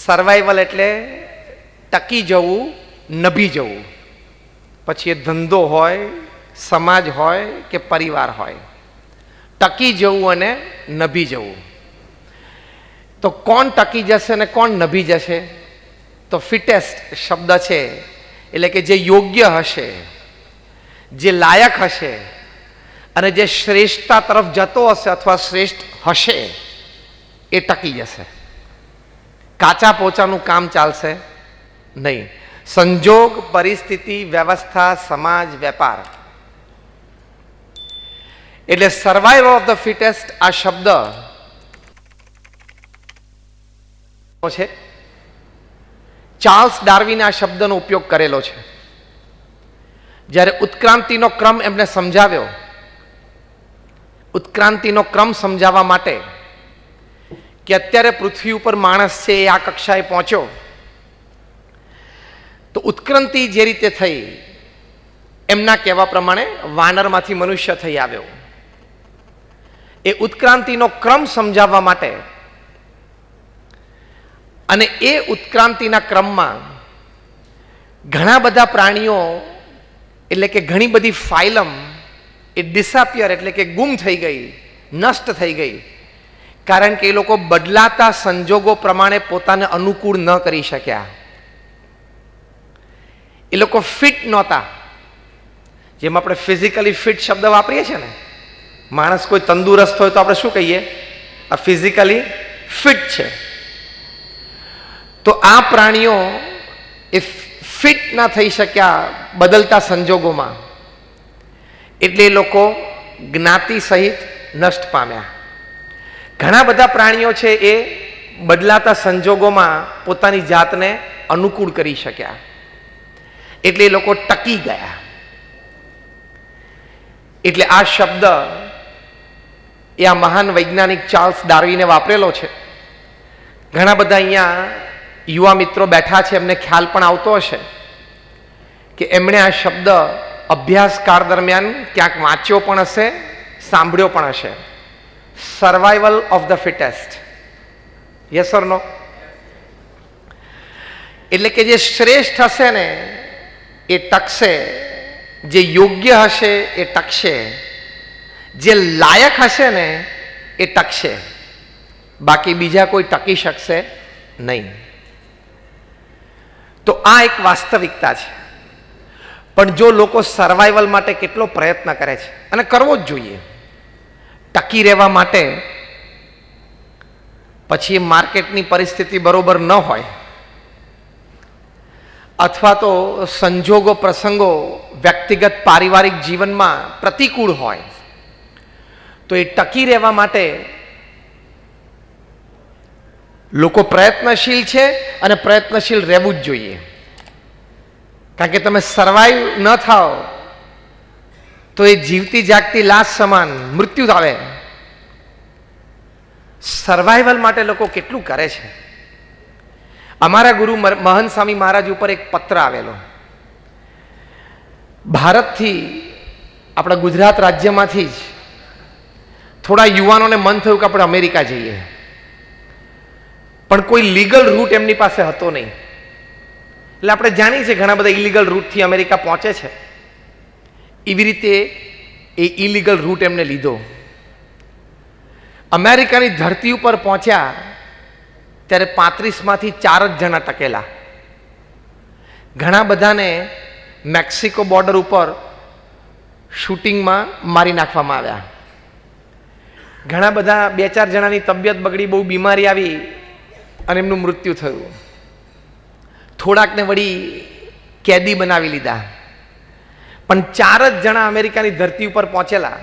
Survival એટલે ટકી જવું, નભી જવું. પછી એ ધંધો હોય, સમાજ હોય કે પરિવાર હોય, ટકી જવું અને નભી જવું. તો કોણ ટકી જશે અને કોણ નભી જશે? તો ફિટેસ્ટ શબ્દ છે એટલે કે જે યોગ્ય હશે, જે લાયક હશે અને જે શ્રેષ્ઠતા તરફ જતો હશે અથવા શ્રેષ્ઠ હશે એ ટકી જશે. કાચા પોચાનું કામ ચાલશે નહીં. સંજોગ, પરિસ્થિતિ, વ્યવસ્થા, સમાજ, વેપાર એટલે સર્વાઈવલ ઓફ ધ ફિટેસ્ટ આ શબ્દ છે. ચાર્લ્સ ડાર્વિને આ શબ્દનો ઉપયોગ કરેલો છે. જ્યારે ઉત્ક્રાંતિનો ક્રમ એમને સમજાવ્યો, ઉત્ક્રાંતિનો ક્રમ સમજાવવા માટે કે અત્યારે પૃથ્વી ઉપર માણસ છે એ આ કક્ષાએ પહોંચ્યો, તો ઉત્ક્રાંતિ જે રીતે થઈ એમના કહેવા પ્રમાણે વાનરમાંથી મનુષ્ય થઈ આવ્યો. એ ઉત્ક્રાંતિનો ક્રમ સમજાવવા માટે અને એ ઉત્ક્રાંતિના ક્રમમાં ઘણા બધા પ્રાણીઓ એટલે કે ઘણી બધી ફાઇલમ એ ડિસઅપિયર એટલે કે ગુમ થઈ ગઈ, નષ્ટ થઈ ગઈ. કારણ કે એ લોકો બદલાતા સંજોગો પ્રમાણે પોતાને અનુકૂળ ન કરી શક્યા. એ લોકો ફિટ નહોતા. જેમ આપણે ફિઝિકલી ફિટ શબ્દ વાપરીએ છીએ ને, માણસ કોઈ તંદુરસ્ત હોય તો આપણે શું કહીએ? આ ફિઝિકલી ફિટ છે. તો આ પ્રાણીઓ એ ફિટ ના થઈ શક્યા બદલતા સંજોગોમાં, એટલે એ લોકો જ્ઞાતિ સહિત નષ્ટ પામ્યા. ઘણા બધા પ્રાણીઓ છે એ બદલાતા સંજોગોમાં પોતાની જાતને અનુકૂળ કરી શક્યા, એટલે એ લોકો ટકી ગયા. એટલે આ શબ્દ એ આ મહાન વૈજ્ઞાનિક ચાર્લ્સ ડાર્વિને વાપરેલો છે. ઘણા બધા અહીંયા યુવા મિત્રો બેઠા છે, એમને ખ્યાલ પણ આવતો હશે કે એમણે આ શબ્દ અભ્યાસકાળ દરમિયાન ક્યાંક વાંચ્યો પણ હશે, સાંભળ્યો પણ હશે. Survival of the fittest. Yes or no? એટલે કે જે શ્રેષ્ઠ હશે ને એ ટકશે, જે યોગ્ય હશે એ ટકશે, જે લાયક હશે ને એ ટકશે, બાકી બીજા કોઈ ટકી શકશે નહીં. તો આ એક વાસ્તવિકતા છે. પણ જો લોકો સર્વાઈવલ માટે કેટલો પ્રયત્ન કરે છે, અને કરવો જ જોઈએ, ટકી રહેવા માટે, પછી માર્કેટની પરિસ્થિતિ બરોબર ન હોય અથવા તો સંજોગો પ્રસંગો વ્યક્તિગત પારિવારિક જીવનમાં પ્રતિકૂળ હોય, તો એ ટકી રહેવા માટે લોકો પ્રયત્નશીલ છે અને પ્રયત્નશીલ રહેવું જ જોઈએ. કારણ કે તમે સર્વાઈવ ન થાઓ તો એ જીવતી જાગતી લાશ સમાન મૃત્યુ આવે. સર્વાઈવલ માટે લોકો કેટલું કરે છે. અમારા ગુરુ મહંત સ્વામી મહારાજ ઉપર એક પત્ર આવેલો. ભારતથી, આપણા ગુજરાત રાજ્યમાંથી જ થોડા યુવાનોને મન થયું કે આપણે અમેરિકા જઈએ, પણ કોઈ લીગલ રૂટ એમની પાસે હતો નહીં. એટલે આપણે જાણીએ છીએ ઘણા બધા ઇલીગલ રૂટથી અમેરિકા પહોંચે છે. એવી રીતે એ ઇલીગલ રૂટ એમને લીધો. અમેરિકાની ધરતી ઉપર પહોંચ્યા ત્યારે 35માંથી 4 જ જણા ટકેલા. ઘણા બધાને મેક્સિકો બોર્ડર ઉપર શૂટિંગમાં મારી નાખવામાં આવ્યા. ઘણા બધા 2-4 જણાની તબિયત બગડી, બહુ બીમારી આવી અને એમનું મૃત્યુ થયું. થોડાકને વળી કેદી બનાવી લીધા. પણ 4 જ જણા અમેરિકાની ધરતી ઉપર પહોંચેલા.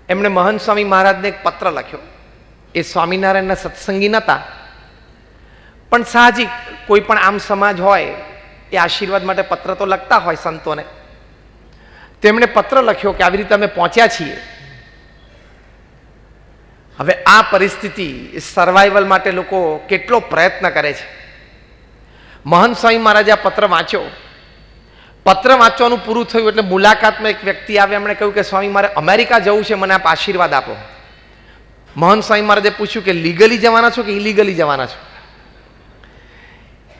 એમણે મહંત સ્વામી મહારાજને એક પત્ર લખ્યો. એ સ્વામિનારાયણના સત્સંગી નહોતા, પણ સાહજિક કોઈ પણ આમ સમાજ હોય એ આશીર્વાદ માટે પત્ર તો લખતા હોય સંતોને. તેમણે પત્ર લખ્યો કે આવી રીતે અમે પહોંચ્યા છીએ. હવે આ પરિસ્થિતિ, સર્વાઈવલ માટે લોકો કેટલો પ્રયત્ન કરે છે. મહંત સ્વામી મહારાજે આ પત્ર વાંચ્યો. પત્ર વાંચવાનું પૂરું થયું એટલે મુલાકાતમાં એક વ્યક્તિ આવે. એમણે કહ્યું કે સ્વામી, મારે અમેરિકા જવું છે, મને આપ આશીર્વાદ આપો. મહંત સ્વામી મહારાજે પૂછ્યું કે લીગલી જવાના છો કે ઇલીગલી જવાના છો?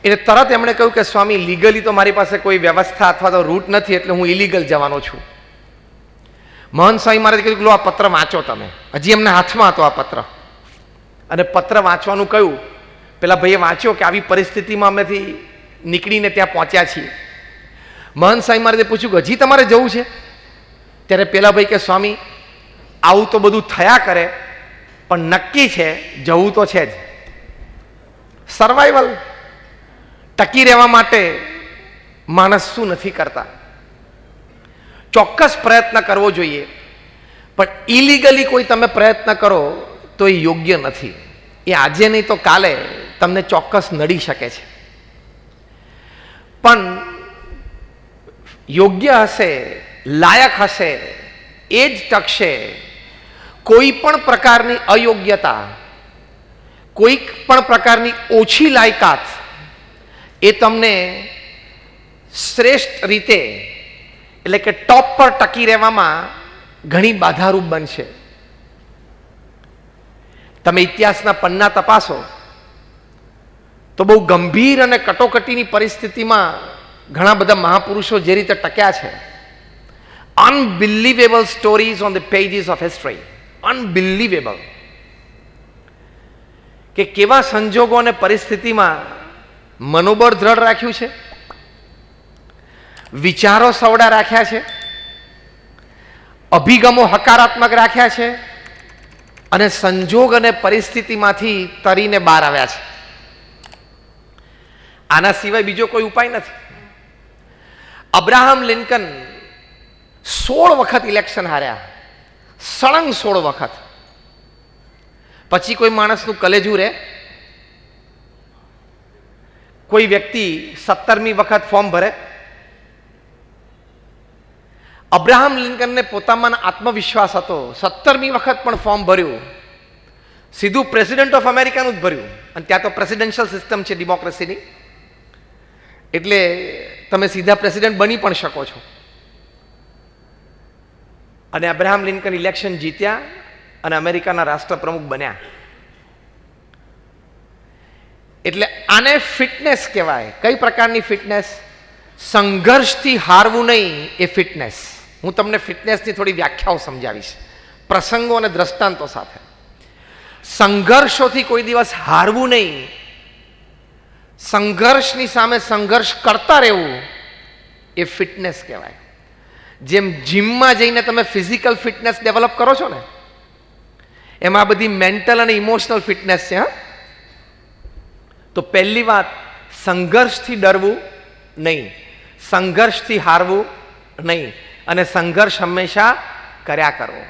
એટલે તરત એમણે કહ્યું કે સ્વામી, લીગલી તો મારી પાસે કોઈ વ્યવસ્થા અથવા તો રૂટ નથી, એટલે હું ઇલીગલ જવાનો છું. મહંત સ્વામી મહારાજે કહ્યું કે લો, આ પત્ર વાંચો તમે. હજી એમને હાથમાં હતો આ પત્ર, અને પત્ર વાંચવાનું કહ્યું. પેલા ભાઈએ વાંચ્યો કે આવી પરિસ્થિતિમાં અમેથી નીકળીને ત્યાં પહોંચ્યા છીએ. મહંત સ્વામી મહારાજે પૂછ્યું કે હજી તમારે જવું છે? ત્યારે પેલા ભાઈ કે સ્વામી, આવું તો બધું થયા કરે, પણ નક્કી છે જવું તો છે જ. સર્વાઈવલ, ટકી રહેવા માટે માણસ શું નથી કરતા? ચોક્કસ પ્રયત્ન કરવો જોઈએ, પણ ઇલીગલી કોઈ તમે પ્રયત્ન કરો તો એ યોગ્ય નથી. એ આજે નહીં તો કાલે તમને ચોક્કસ નડી શકે છે. પણ યોગ્ય હશે, લાયક હશે, એ જ ટકશે. કોઈ પણ પ્રકારની અયોગ્યતા, કોઈ પણ પ્રકારની ઓછી લાયકાત એ તમને શ્રેષ્ઠ રીતે, એટલે કે ટોપ પર ટકી રહેવામાં ઘણી બાધારૂપ બનશે. તમે ઇતિહાસના પન્ના તપાસો તો બહુ ગંભીર અને કટોકટીની પરિસ્થિતિમાં ઘણા બધા મહાપુરુષો જે રીતે ટક્યા છે, unbelievable stories on the pages of history, unbelievable. કે કેવા સંજોગો અને પરિસ્થિતિમાં મનોબળ દ્રઢ રાખ્યું છે, વિચારો સવડા રાખ્યા છે, અભિગમો હકારાત્મક રાખ્યા છે, અને સંજોગ અને પરિસ્થિતિમાંથી તરીને બહાર આવ્યા છે. આના સિવાય બીજો કોઈ ઉપાય નથી. અબ્રાહમ લિંકન 16 વખત ઇલેક્શન હાર્યા, સળંગ 16 વખત. પછી કોઈ માણસનું કલેજું રહે? કોઈ વ્યક્તિ 17મી વખત ફોર્મ ભરે? અબ્રાહમ લિંકનને પોતામાં આત્મવિશ્વાસ હતો, 17મી વખત પણ ફોર્મ ભર્યું, સીધું પ્રેસિડેન્ટ ઓફ અમેરિકાનું જ ભર્યું. અને ત્યાં તો પ્રેસિડેન્શિયલ સિસ્ટમ છે ડેમોક્રેસીની, એટલે તમે સીધા પ્રેસિડેન્ટ બની પણ શકો છો. અને અબ્રાહમ લિંકન ઇલેક્શન જીત્યા અને અમેરિકાના રાષ્ટ્રપ્રમુખ બન્યા. એટલે આને ફિટનેસ કહેવાય. કઈ પ્રકારની ફિટનેસ? સંઘર્ષથી હારવું નહીં, એ ફિટનેસ. હું તમને ફિટનેસની થોડી વ્યાખ્યાઓ સમજાવીશ પ્રસંગો અને દ્રષ્ટાંતો સાથે. સંઘર્ષોથી કોઈ દિવસ હારવું નહીં, સંઘર્ષની સામે સંઘર્ષ કરતા રહેવું, એ ફિટનેસ કહેવાય. જેમ જીમમાં જઈને તમે ફિઝિકલ ફિટનેસ ડેવલપ કરો છો ને, એમાં બધી મેન્ટલ અને ઇમોશનલ ફિટનેસ છે. તો પહેલી વાત, સંઘર્ષથી ડરવું નહીં, સંઘર્ષથી હારવું નહીં, અને સંઘર્ષ હંમેશા કર્યા કરવો.